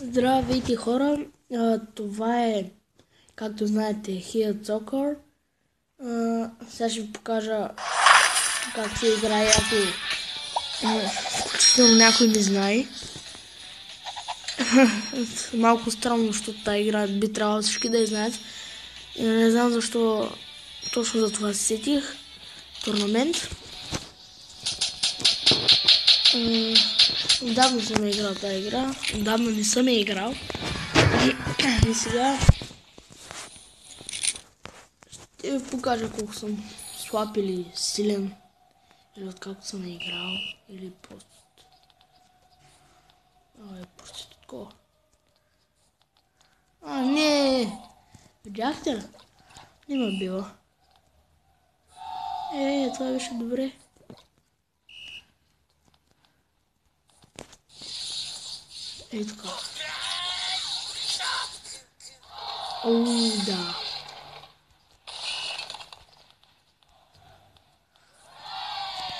Здравейте хора, това е, както знаете, Here Soccer. Сега ще ви покажа как се играе, ако включително някой не знае. Малко странно, защото тази игра би трябвало всички да я знаят. Не знам защо точно за това се сетих. Турнамент. Отдавна съм играл тази игра. Отдавна не съм я играл. И сега ще ви покажа колко съм слаб или силен. Или откакто съм играл. Или просто... просто такова. Не! Видяхте ли? Не ме бива. Това беше добре. Така. Да.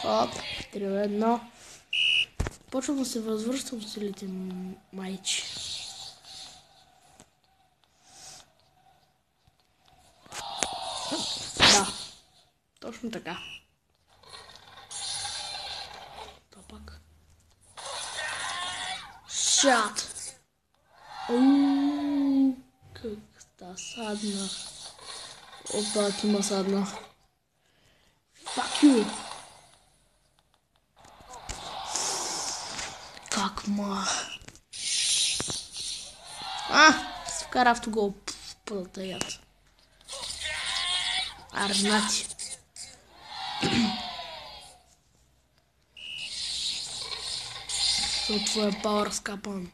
Оп, 3-1. Почвам да се възвръщам с силите майчи. Да, точно така. То пак. Шат! Как ста садна. Опа, ти ма садна. Fuck you! Как ма? Се вкара автогол. Пълата яд. Арнати. То твоя пауър скапан.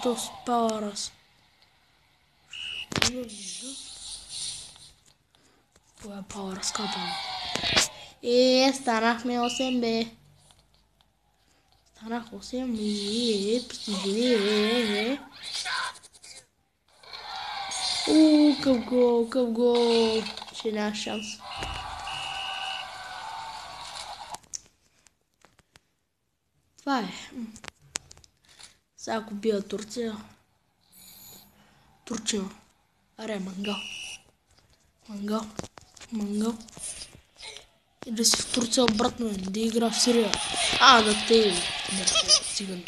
Що с пауърас? Твоя пауър скапан. Станахме 8 бе. Станах 8 къв гол. Ще няма шанс. Това е. Сега ако бия Турция. Аре, мангал. И да си в Турция обратно, да игра в Сирия. Да те циган.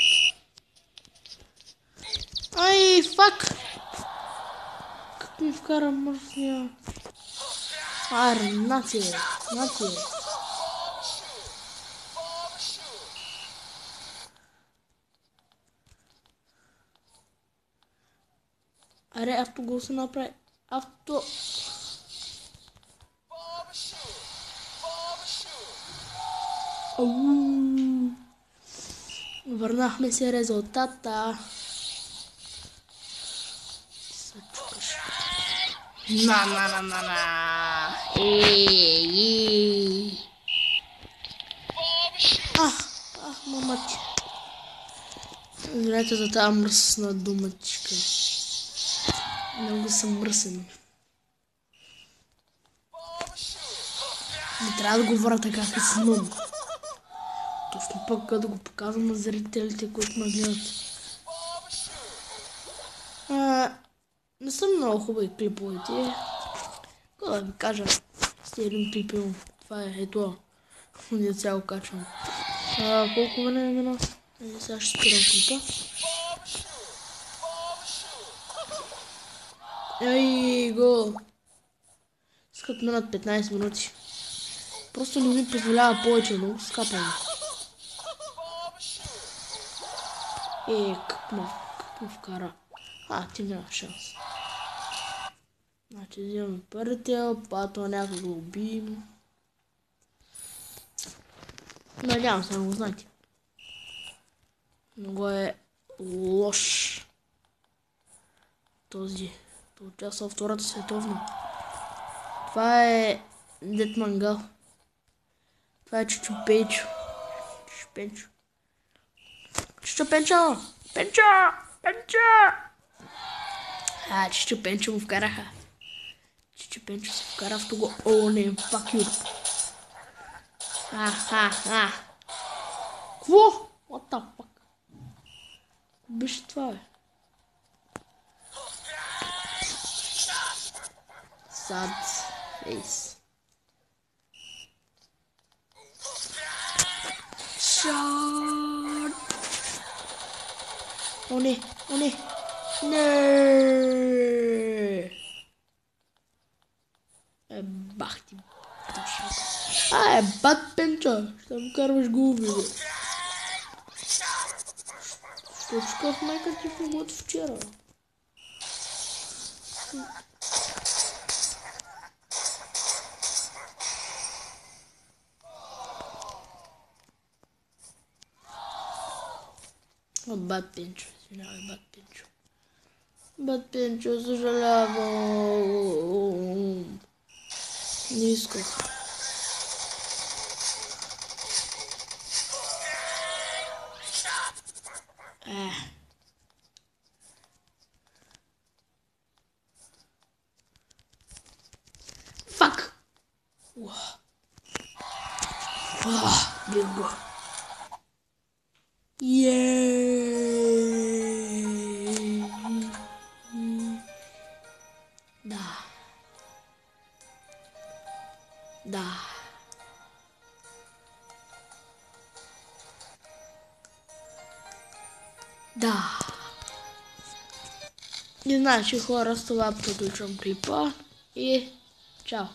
Фак! Как ми вкара мърсния? Нати. Аре, автогол се направи. Върнахме се резултата. Мамати. Извинете за тази мръсна думачка. Много съм мръсен. Не трябва да говоря така с нум. Точно пък да го показвам на зрителите, които ме гледат. Не съм много хубави клиповете. Какво да ви кажа? Сте един клип имам. Това е ето. Не цяло качвам. Колко време е мина? Сега ще спирам клипа. Гол! Скът минат 15 минути. Просто не ми позволява повече, но скапам. Как му вкара? Ти няма шанс. Значи взимаме първите, пато някак го убием. Надявам се да го знаете. Много е лош. Този участва в Втората световна. Това е Дед Мангал. Това е Чичо Пенчо. Чичо Пенчо! Чичо Пенчо му вкараха. Чичо Пенчо се вкара в того. Не, fuck you. Кво? What the fuck? Беше това, бе. Sad face. Shot. О, не, о, не. Не. Бах ти. Бат Пенчо. Ще му карваш губи, бе. Що чуках майка ти в могото вчера? Бат Пенчо, извинявай, Бат Пенчо. Бат Пенчо, съжалявам. Не исках. Фак! Бинго. Да. Да. Да. И значи хора, с това приключвам клипа и чао.